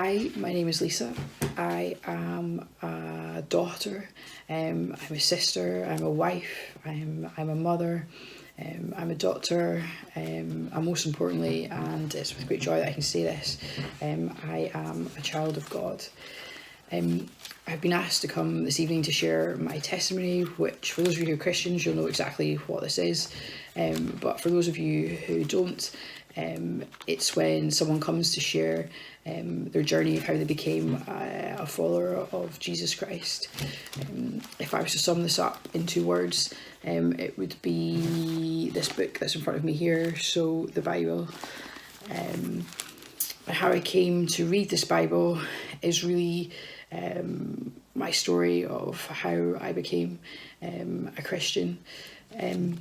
Hi, my name is Lisa. I am a daughter, I'm a sister, I'm a wife, I'm a mother, I'm a doctor, and most importantly, and it's with great joy that I can say this, I am a child of God. I've been asked to come this evening to share my testimony, which for those of you who are Christians, you'll know exactly what this is. But for those of you who don't, it's when someone comes to share their journey of how they became a follower of Jesus Christ. If I was to sum this up in 2 words, it would be this book that's in front of me here, so the Bible. How I came to read this Bible is really my story of how I became a Christian, and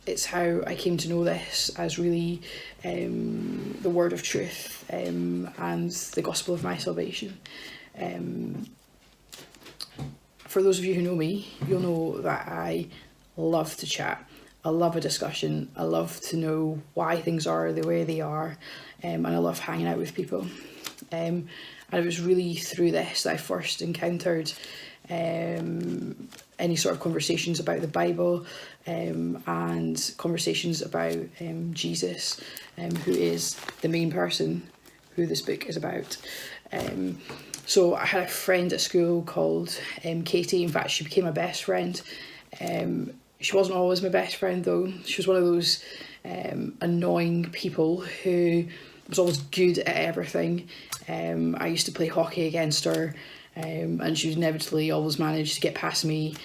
it's how I came to know this as really the word of truth and the gospel of my salvation. For those of you who know me, you'll know that I love to chat. I love a discussion. I love to know why things are the way they are, and I love hanging out with people. And it was really through this that I first encountered any sort of conversations about the Bible and conversations about Jesus, who is the main person who this book is about. So I had a friend at school called Katie. In fact, she became my best friend. She wasn't always my best friend though. She was one of those annoying people who was always good at everything. I used to play hockey against her, and she would inevitably always manage to get past me,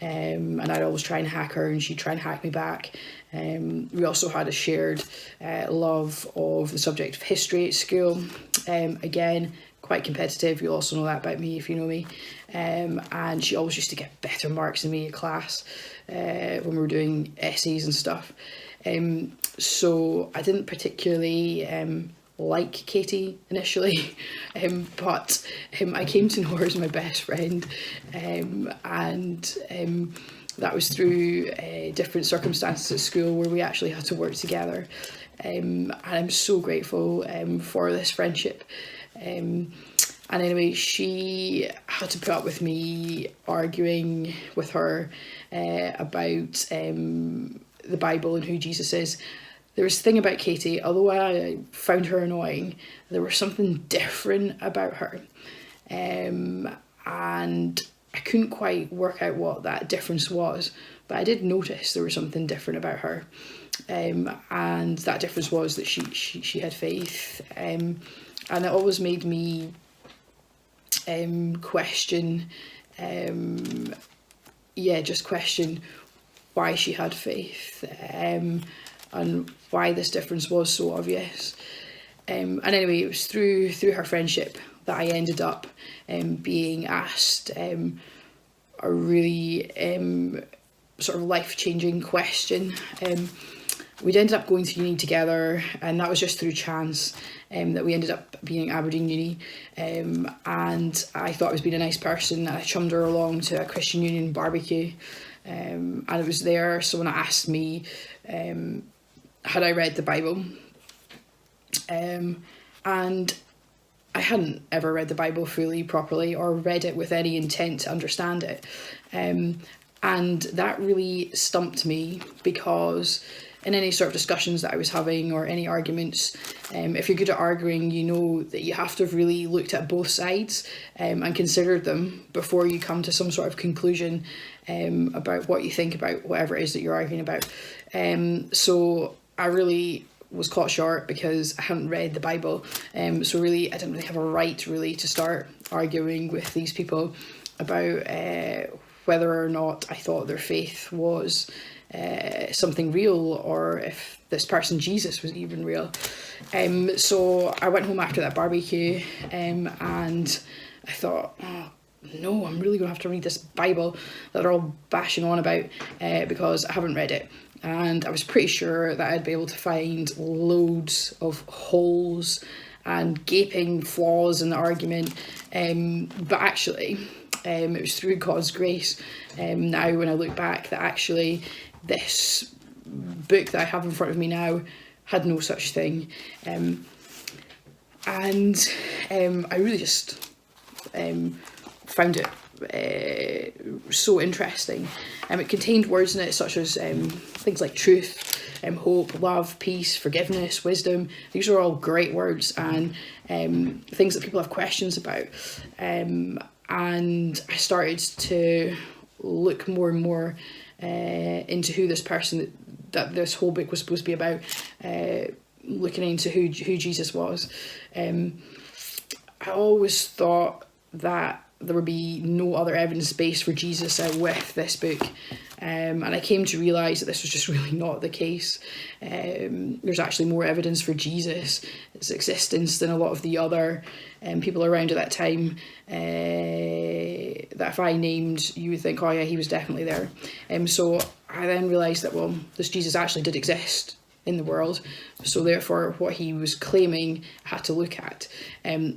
and I'd always try and hack her and she'd try and hack me back. We also had a shared love of the subject of history at school. Again, quite competitive. You'll also know that about me if you know me. And she always used to get better marks than me at class when we were doing essays and stuff. So I didn't particularly like Katie initially, but I came to know her as my best friend, and that was through different circumstances at school where we actually had to work together, and I'm so grateful for this friendship. And anyway, she had to put up with me arguing with her about the Bible and who Jesus is. There was a thing about Katie, although I found her annoying, there was something different about her. And I couldn't quite work out what that difference was, but I did notice there was something different about her. And that difference was that she had faith. And it always made me question why she had faith. And why this difference was so obvious. And anyway, it was through her friendship that I ended up being asked a really sort of life-changing question. We'd ended up going to uni together, and that was just through chance that we ended up being at Aberdeen Uni. And I thought I was being a nice person, and I chummed her along to a Christian Union barbecue. And it was there someone asked me had I read the Bible, and I hadn't ever read the Bible fully, properly, or read it with any intent to understand it, and that really stumped me, because in any sort of discussions that I was having or any arguments, if you're good at arguing, you know that you have to have really looked at both sides and considered them before you come to some sort of conclusion about what you think about whatever it is that you're arguing about. So I really was caught short because I hadn't read the Bible. So really, I didn't really have a right really to start arguing with these people about whether or not I thought their faith was something real, or if this person Jesus was even real. So I went home after that barbecue, and I thought, oh, no, I'm really going to have to read this Bible that they're all bashing on about because I haven't read it. And I was pretty sure that I'd be able to find loads of holes and gaping flaws in the argument. But actually, it was through God's grace, now when I look back, that actually this book that I have in front of me now had no such thing. And I really just found it so interesting. It contained words in it such as things like truth, hope, love, peace, forgiveness, wisdom. These are all great words and things that people have questions about. And I started to look more and more into who this person that this whole book was supposed to be about, looking into who Jesus was. I always thought that there would be no other evidence base for Jesus with this book. And I came to realise that this was just really not the case. There's actually more evidence for Jesus' existence than a lot of the other people around at that time, that if I named, you would think, oh yeah, he was definitely there. So I then realised that, well, this Jesus actually did exist in the world, so therefore what he was claiming I had to look at.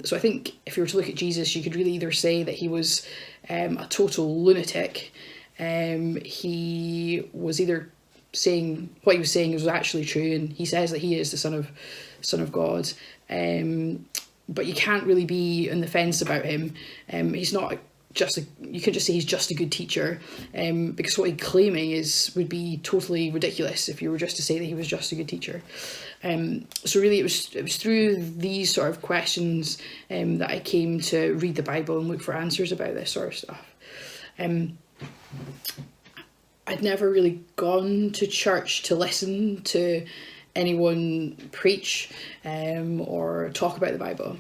So I think if you were to look at Jesus, you could really either say that he was a total lunatic. He was either saying what he was saying was actually true, and he says that he is the son of God. But you can't really be on the fence about him. He's not you could just say he's just a good teacher, because what he's claiming would be totally ridiculous if you were just to say that he was just a good teacher. So really it was through these sort of questions that I came to read the Bible and look for answers about this sort of stuff. I'd never really gone to church to listen to anyone preach or talk about the Bible.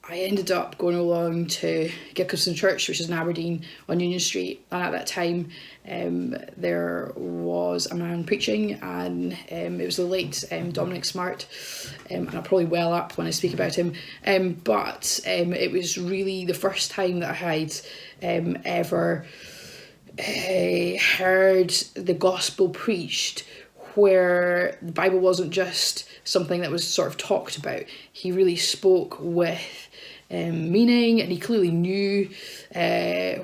I ended up going along to Gilcomston Church, which is in Aberdeen on Union Street, and at that time there was a man preaching, and it was the late Dominic Smart, and I'll probably well up when I speak about him, but it was really the first time that I had ever heard the gospel preached, where the Bible wasn't just something that was sort of talked about. He really spoke with meaning, and he clearly knew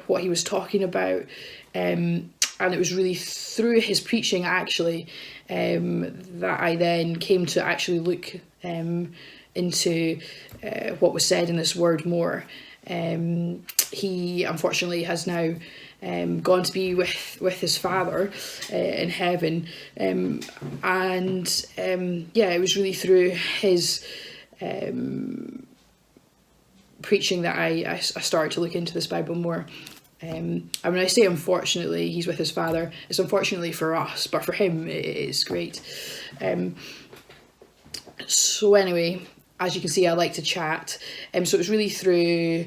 what he was talking about. And it was really through his preaching, actually, that I then came to actually look into what was said in this word more. He unfortunately has now gone to be with his father in heaven, and it was really through his preaching that I started to look into this Bible more. And when I say unfortunately he's with his father, it's unfortunately for us, but for him it is great. So anyway, as you can see, I like to chat. So it was really through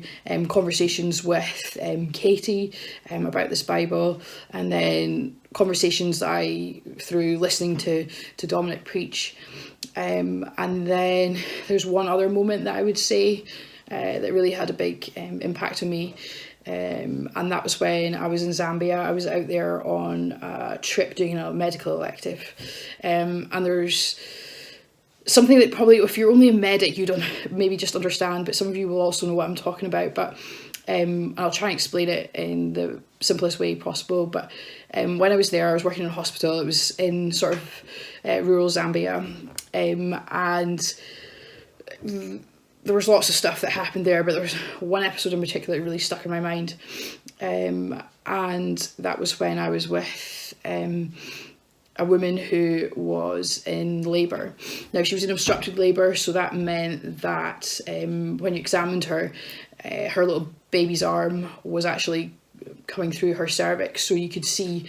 conversations with Katie about this Bible, and then conversations through listening to Dominic preach. And then there's one other moment that I would say that really had a big impact on me. And that was when I was in Zambia. I was out there on a trip doing a medical elective. And there's something that probably, if you're only a medic, you don't maybe just understand, but some of you will also know what I'm talking about. But I'll try and explain it in the simplest way possible. But when I was there, I was working in a hospital. It was in sort of rural Zambia, and there was lots of stuff that happened there, but there was one episode in particular that really stuck in my mind, and that was when I was with a woman who was in labour. Now, she was in obstructed labour, so that meant that when you examined her, her little baby's arm was actually coming through her cervix, so you could see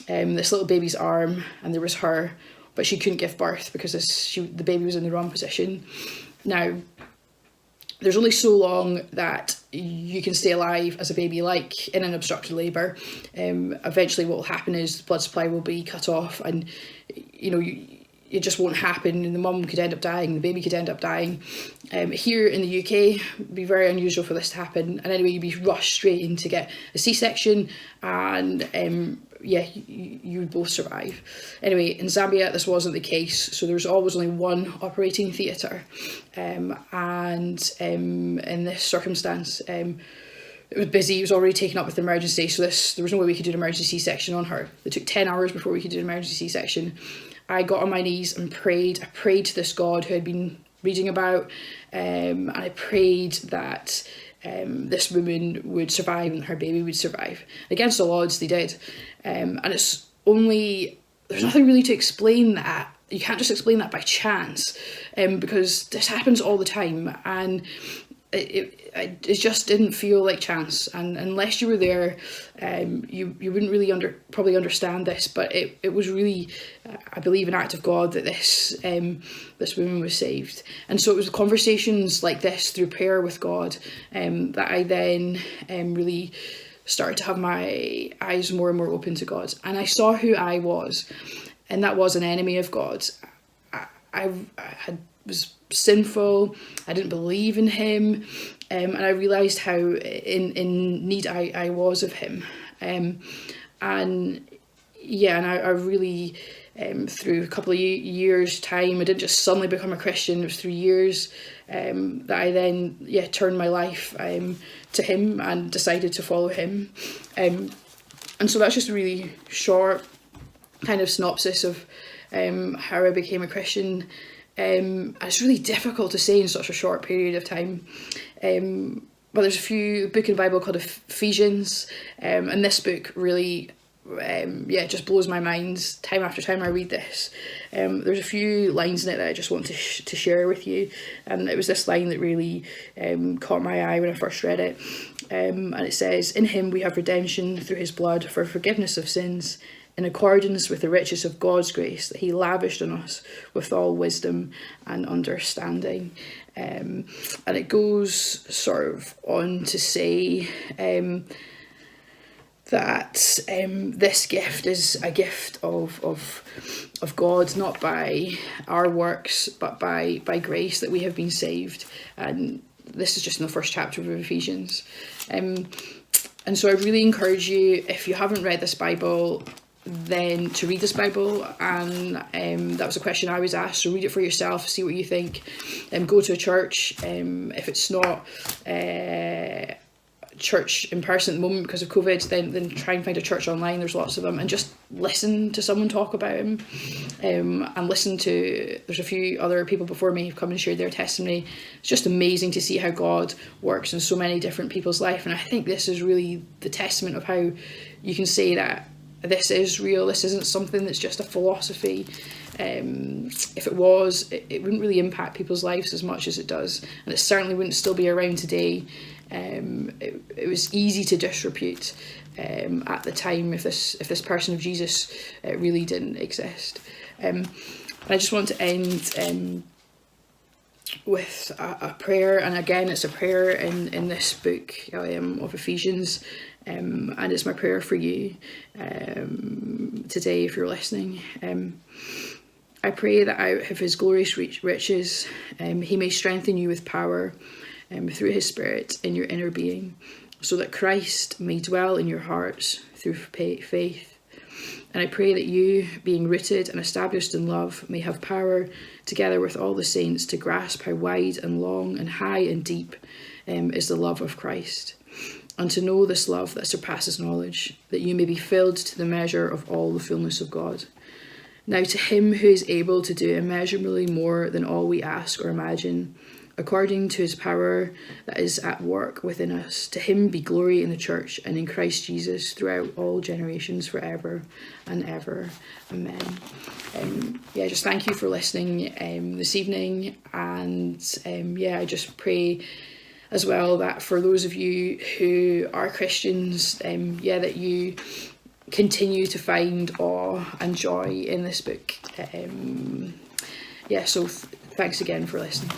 this little baby's arm, and there was her, but she couldn't give birth because the baby was in the wrong position. Now, there's only so long that you can stay alive as a baby, like in an obstructed labour. Eventually what will happen is the blood supply will be cut off, and it just won't happen, and the mum could end up dying, the baby could end up dying. Here in the UK, it'd be very unusual for this to happen, and anyway, you'd be rushed straight in to get a C-section, and you would both survive. Anyway, in Zambia, this wasn't the case, so there was always only one operating theatre, and in this circumstance, it was busy. It was already taken up with emergency, so there was no way we could do an emergency C-section on her. It took 10 hours before we could do an emergency C-section. I got on my knees and prayed. I prayed to this God who had been reading about, and I prayed that this woman would survive and her baby would survive. Against all odds, they did. And it's only, there's nothing really to explain that. You can't just explain that by chance, because this happens all the time, and it just didn't feel like chance. And unless you were there, you wouldn't really probably understand this. But it was really, I believe, an act of God that this woman was saved. And so it was conversations like this through prayer with God that I then really started to have my eyes more and more open to God. And I saw who I was, and that was an enemy of God. I was sinful. I didn't believe in him, and I realised how in need I was of him. And I really, through a couple of years' time, I didn't just suddenly become a Christian. It was 3 years that I then turned my life to him and decided to follow him. And so that's just a really short kind of synopsis of how I became a Christian. It's really difficult to say in such a short period of time. But there's a book in the Bible called Ephesians, and this book really just blows my mind time after time I read this. There's a few lines in it that I just want to share with you, and it was this line that really caught my eye when I first read it. And it says, "In him we have redemption through his blood for forgiveness of sins, in accordance with the riches of God's grace that he lavished on us with all wisdom and understanding." And it goes sort of on to say that this gift is a gift of God, not by our works, but by grace that we have been saved. And this is just in the first chapter of Ephesians. And so I really encourage you, if you haven't read this Bible, then to read this Bible. And that was a question I was asked, so read it for yourself, see what you think. Go to a church. If it's not church in person at the moment because of COVID, then try and find a church online. There's lots of them, and just listen to someone talk about him, and listen to, there's a few other people before me who've come and shared their testimony. It's just amazing to see how God works in so many different people's life, and I think this is really the testament of how you can say that this is real. This isn't something that's just a philosophy. If it was, it wouldn't really impact people's lives as much as it does, and it certainly wouldn't still be around today. It was easy to disrepute at the time if this person of Jesus really didn't exist. And I just want to end with a prayer, and again it's a prayer in this book of Ephesians, and it's my prayer for you today if you're listening. I pray that out of his glorious riches he may strengthen you with power through his Spirit in your inner being, so that Christ may dwell in your hearts through faith. And I pray that you, being rooted and established in love, may have power, together with all the saints, to grasp how wide and long and high and deep is the love of Christ, and to know this love that surpasses knowledge, that you may be filled to the measure of all the fullness of God. Now to him who is able to do immeasurably more than all we ask or imagine, according to his power that is at work within us, to him be glory in the church and in Christ Jesus throughout all generations, forever and ever. Amen. Just thank you for listening this evening, and I just pray as well that for those of you who are Christians, that you continue to find awe and joy in this book. So thanks again for listening.